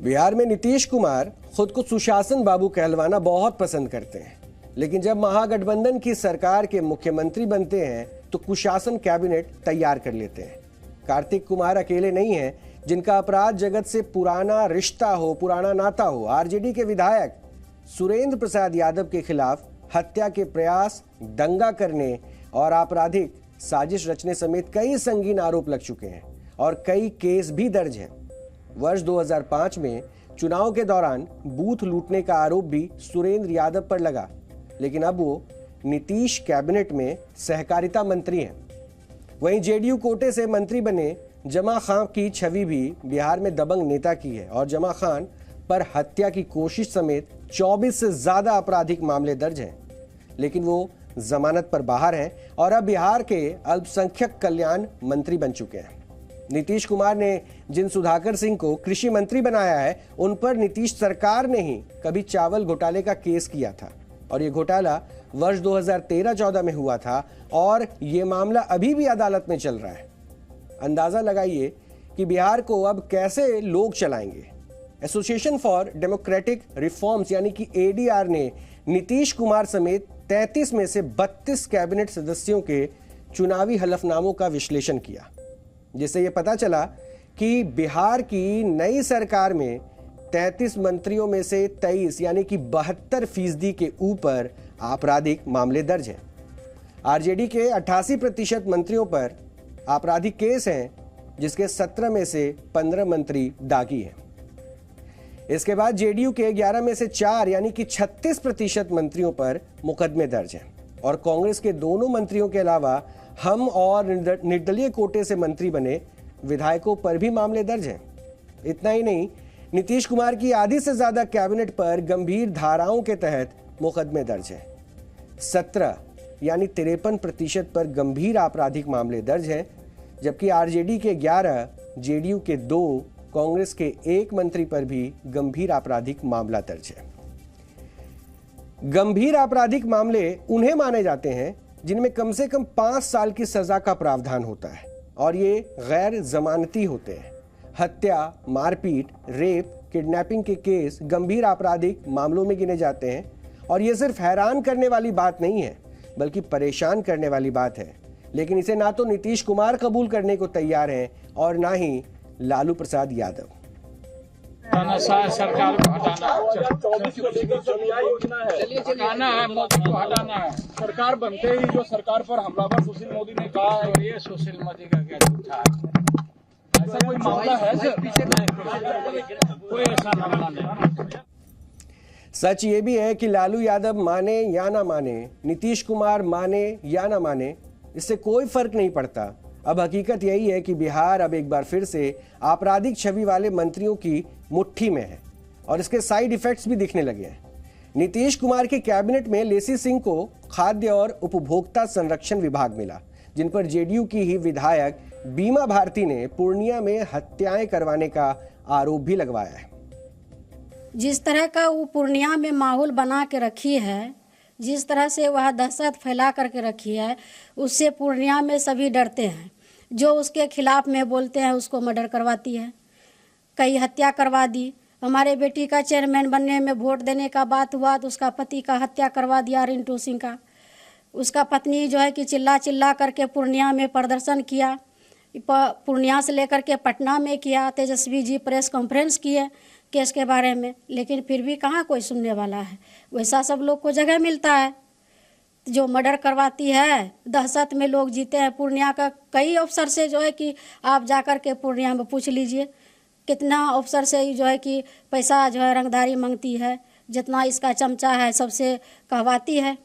बिहार में नीतीश कुमार खुद को सुशासन बाबू कहलवाना बहुत पसंद करते हैं, लेकिन जब महागठबंधन की सरकार के मुख्यमंत्री बनते हैं तो कुशासन कैबिनेट तैयार कर लेते हैं। कार्तिक कुमार अकेले नहीं हैं जिनका अपराध जगत से पुराना रिश्ता हो, पुराना नाता हो। आरजेडी के विधायक सुरेंद्र प्रसाद यादव के खिलाफ हत्या के प्रयास, दंगा करने और आपराधिक साजिश रचने समेत कई संगीन आरोप लग चुके हैं और कई केस भी दर्ज हैं। वर्ष 2005 में चुनाव के दौरान बूथ लूटने का आरोप भी सुरेंद्र यादव पर लगा, लेकिन अब वो नीतीश कैबिनेट में सहकारिता मंत्री हैं। वहीं जेडीयू कोटे से मंत्री बने जमा खान की छवि भी बिहार में दबंग नेता की है और जमा खान पर हत्या की कोशिश समेत 24 से ज्यादा आपराधिक मामले दर्ज हैं, लेकिन वो जमानत पर बाहर हैं और अब बिहार के अल्पसंख्यक कल्याण मंत्री बन चुके हैं। नीतीश कुमार ने जिन सुधाकर सिंह को कृषि मंत्री बनाया है, उन पर नीतीश सरकार ने ही कभी चावल घोटाले का केस किया था और ये घोटाला वर्ष 2013-14 में हुआ था और ये मामला अभी भी अदालत में चल रहा है। अंदाजा लगाइए कि बिहार को अब कैसे लोग चलाएंगे। एसोसिएशन फॉर डेमोक्रेटिक रिफॉर्म्स यानी कि एडीआर ने नीतीश कुमार समेत 33 में से 32 कैबिनेट सदस्यों के चुनावी हलफनामों का विश्लेषण किया, जिससे यह पता चला कि बिहार की नई सरकार में 33 मंत्रियों में से 23 यानी कि 72% के ऊपर आपराधिक मामले दर्ज हैं। आरजेडी के 88% मंत्रियों पर आपराधिक केस हैं, जिसके 17 में से 15 मंत्री दागी हैं। इसके बाद जेडीयू के 11 में से 4 यानी कि 36% मंत्रियों पर मुकदमे दर्ज हैं और कांग्रेस के दोनों मंत्रियों के अलावा हम और निर्दलीय कोटे से मंत्री बने विधायकों पर भी मामले दर्ज हैं। इतना ही नहीं, नीतीश कुमार की आधी से ज्यादा कैबिनेट पर गंभीर धाराओं के तहत मुकदमे दर्ज हैं। 17 यानी 53% पर गंभीर आपराधिक मामले दर्ज हैं, जबकि आरजेडी के 11, जेडीयू के 2, कांग्रेस के 1 मंत्री पर भी गंभीर आपराधिक मामला दर्ज है। गंभीर आपराधिक मामले उन्हें माने जाते हैं जिनमें कम से कम 5 साल की सजा का प्रावधान होता है और ये गैर जमानती होते हैं। हत्या, मारपीट, रेप, किडनैपिंग के केस गंभीर आपराधिक मामलों में गिने जाते हैं और ये सिर्फ हैरान करने वाली बात नहीं है, बल्कि परेशान करने वाली बात है। लेकिन इसे ना तो नीतीश कुमार कबूल करने को तैयार हैं और ना ही लालू प्रसाद यादव। सरकार को हटाना है, मोदी को हटाना है। सरकार बनते ही जो सरकार पर हमलावर सुशील मोदी ने कहा है, ये सुशील मोदी का क्या झूठा है, ऐसा कोई मामला है? कोई ऐसा मामला नहीं। सच ये भी है कि लालू यादव माने या ना माने, नीतीश कुमार माने या ना माने, इससे कोई फर्क नहीं पड़ता। अब हकीकत यही है कि बिहार अब एक बार फिर से आपराधिक छवि वाले मंत्रियों की मुट्ठी में है और इसके साइड इफेक्ट्स भी दिखने लगे हैं। नीतीश कुमार की कैबिनेट में लेसी सिंह को खाद्य और उपभोक्ता संरक्षण विभाग मिला, जिन पर जेडीयू की ही विधायक बीमा भारती ने पूर्णिया में हत्याएं करवाने का आरोप भी लगवाया है। जिस तरह का वो पूर्णिया में माहौल बना के रखी है, जिस तरह से वह दहशत फैला करके रखी है, उससे पूर्णिया में सभी डरते हैं। जो उसके खिलाफ में बोलते हैं उसको मर्डर करवाती है, कई हत्या करवा दी। हमारे बेटी का चेयरमैन बनने में वोट देने का बात हुआ तो उसका पति का हत्या करवा दिया, रिंटू सिंह का। उसका पत्नी जो है कि चिल्ला चिल्ला करके पूर्णिया में प्रदर्शन किया, पूर्णिया से लेकर के पटना में किया। तेजस्वी जी प्रेस कॉन्फ्रेंस किए केस के बारे में, लेकिन फिर भी कहाँ कोई सुनने वाला है। वैसा सब लोग को जगह मिलता है। जो मर्डर करवाती है, दहशत में लोग जीते हैं। पूर्णिया का कई अफसर से जो है कि आप जाकर के पूर्णिया में पूछ लीजिए, कितना अफसर से जो है कि पैसा जो है रंगदारी मांगती है, जितना इसका चमचा है सबसे कहवाती है।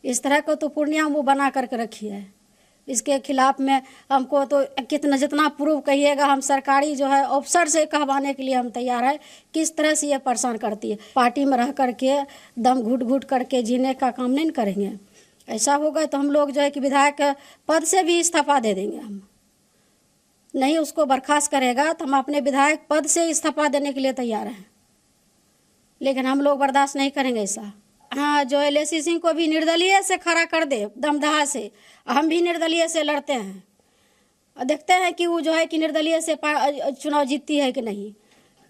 इस तरह को तो पूर्णिया मुँह बना करके रखी है। इसके खिलाफ में हमको तो जितना प्रूफ कहिएगा, हम सरकारी जो है अफसर से कहवाने के लिए हम तैयार है। किस तरह से ये परेशान करती है। पार्टी में रह करके दम घुट घुट करके जीने का काम नहीं करेंगे। ऐसा होगा तो हम लोग जो है कि विधायक पद से भी इस्तीफा दे देंगे। हम नहीं उसको बर्खास्त करेगा तो हम अपने विधायक पद से इस्तीफा देने के लिए तैयार हैं, लेकिन हम लोग बर्दाश्त नहीं करेंगे ऐसा। हाँ, जो है लेसी सिंह को भी निर्दलीय से खड़ा कर दे दमदहा से, हम भी निर्दलीय से लड़ते हैं। देखते हैं कि वो जो है कि निर्दलीय से चुनाव जीतती है कि नहीं।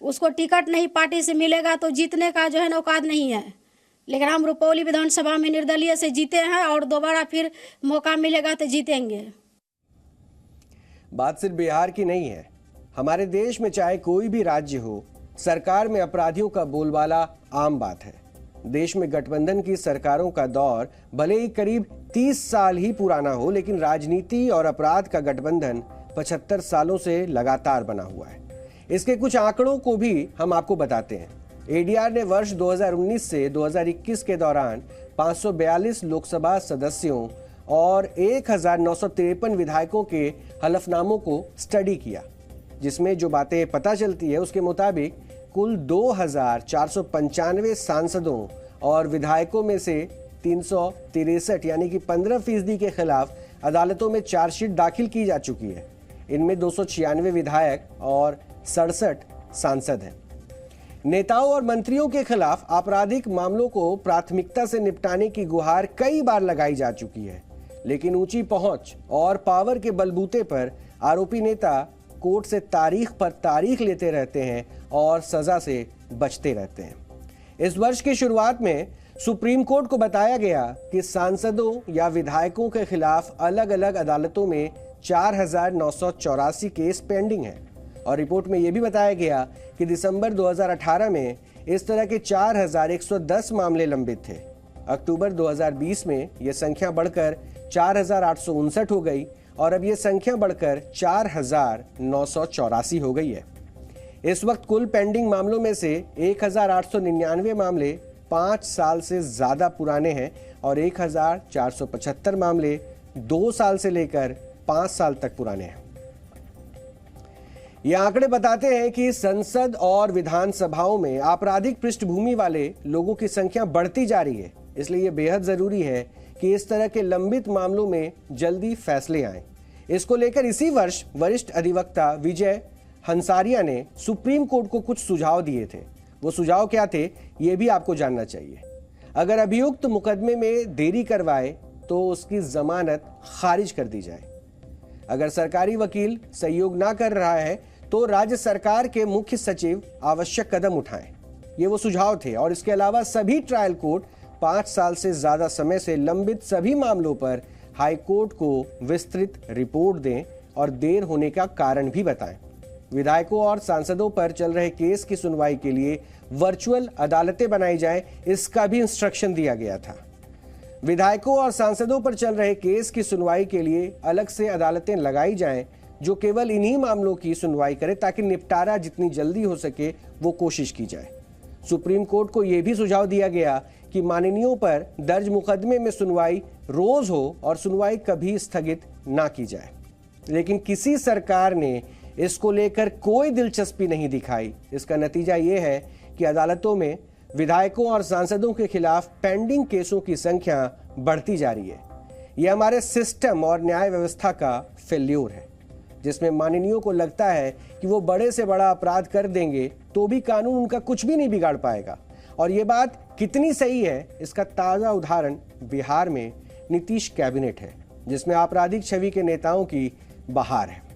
उसको टिकट नहीं पार्टी से मिलेगा तो जीतने का जो है ना औकात नहीं है। लेकिन हम रुपौली विधानसभा में निर्दलीय से जीते हैं और दोबारा फिर मौका मिलेगा तो जीतेंगे। बात सिर्फ बिहार की नहीं है, हमारे देश में चाहे कोई भी राज्य हो, सरकार में अपराधियों का बोलबाला आम बात है। देश में गठबंधन की सरकारों का दौर भले ही करीब 30 साल ही पुराना हो, लेकिन राजनीति और अपराध का गठबंधन 75 सालों से लगातार बना हुआ है। इसके कुछ आंकड़ों को भी हम आपको बताते हैं। एडीआर ने वर्ष 2019 से 2021 के दौरान 542 लोकसभा सदस्यों और 1953 विधायकों के हलफनामों को स्टडी किया, जिसमें जो बातें पता चलती है उसके मुताबिक कुल 2495 सांसदों और विधायकों में से 363 यानी कि 15% के खिलाफ अदालतों में चार्जशीट दाखिल की जा चुकी है। इनमें 296 विधायक और 67 सांसद हैं। नेताओं और मंत्रियों के खिलाफ आपराधिक मामलों को प्राथमिकता से निपटाने की गुहार कई बार लगाई जा चुकी है, लेकिन ऊंची पहुंच और पावर के बलबूते पर आरोपी नेता कोर्ट से तारीख पर तारीख लेते रहते हैं और सजा से बचते रहते हैं। इस वर्ष की शुरुआत में सुप्रीम कोर्ट को बताया गया कि सांसदों या विधायकों के खिलाफ अलग अलग अदालतों में 4984 केस पेंडिंग है और रिपोर्ट में यह भी बताया गया कि दिसंबर 2018 में इस तरह के 4110 मामले लंबित थे। अक्टूबर 2020 में यह संख्या बढ़कर 4859 हो गई और अब यह संख्या बढ़कर 4984 हो गई है। इस वक्त कुल पेंडिंग मामलों में से 1899 मामले 5 साल से ज्यादा पुराने हैं और 1475 मामले 2 साल से लेकर 5 साल तक पुराने हैं। ये आंकड़े बताते हैं कि संसद और विधानसभाओं में आपराधिक पृष्ठभूमि वाले लोगों की संख्या बढ़ती जा रही है। इसलिए यह बेहद जरूरी है कि इस तरह के लंबित मामलों में जल्दी फैसले आएं। इसको लेकर इसी वर्ष वरिष्ठ अधिवक्ता विजय हंसारिया ने सुप्रीम कोर्ट को कुछ सुझाव दिए थे। वो सुझाव क्या थे, ये भी आपको जानना चाहिए। अगर अभियुक्त मुकदमे में देरी करवाए तो उसकी जमानत खारिज कर दी जाए। अगर सरकारी वकील सहयोग ना कर रहा है तो राज्य सरकार के मुख्य सचिव आवश्यक कदम उठाएं। ये वो सुझाव थे। और इसके अलावा सभी ट्रायल कोर्ट 5 साल से ज्यादा समय से लंबित सभी मामलों पर हाई कोर्ट को विस्तृत रिपोर्ट दें और देर होने का कारण भी बताएं। विधायकों और सांसदों पर चल रहे केस की सुनवाई के लिए वर्चुअल अदालतें बनाई जाएं, इसका भी इंस्ट्रक्शन दिया गया था। विधायकों और सांसदों पर चल रहे केस की सुनवाई के लिए अलग से अदालतें लगाई जाएं, जो केवल इन्हीं मामलों की सुनवाई करे, ताकि निपटारा जितनी जल्दी हो सके वो कोशिश की जाए। सुप्रीम कोर्ट को यह भी सुझाव दिया गया कि माननीयों पर दर्ज मुकदमे में सुनवाई रोज हो और सुनवाई कभी स्थगित ना की जाए। लेकिन किसी सरकार ने इसको लेकर कोई दिलचस्पी नहीं दिखाई। इसका नतीजा ये है कि अदालतों में विधायकों और सांसदों के खिलाफ पेंडिंग केसों की संख्या बढ़ती जा रही है। यह हमारे सिस्टम और न्याय व्यवस्था का फेल्योर है, जिसमें माननीयों को लगता है कि वो बड़े से बड़ा अपराध कर देंगे तो भी कानून उनका कुछ भी नहीं बिगाड़ पाएगा। और ये बात कितनी सही है, इसका ताज़ा उदाहरण बिहार में नीतीश कैबिनेट है, जिसमें आपराधिक छवि के नेताओं की बहार है।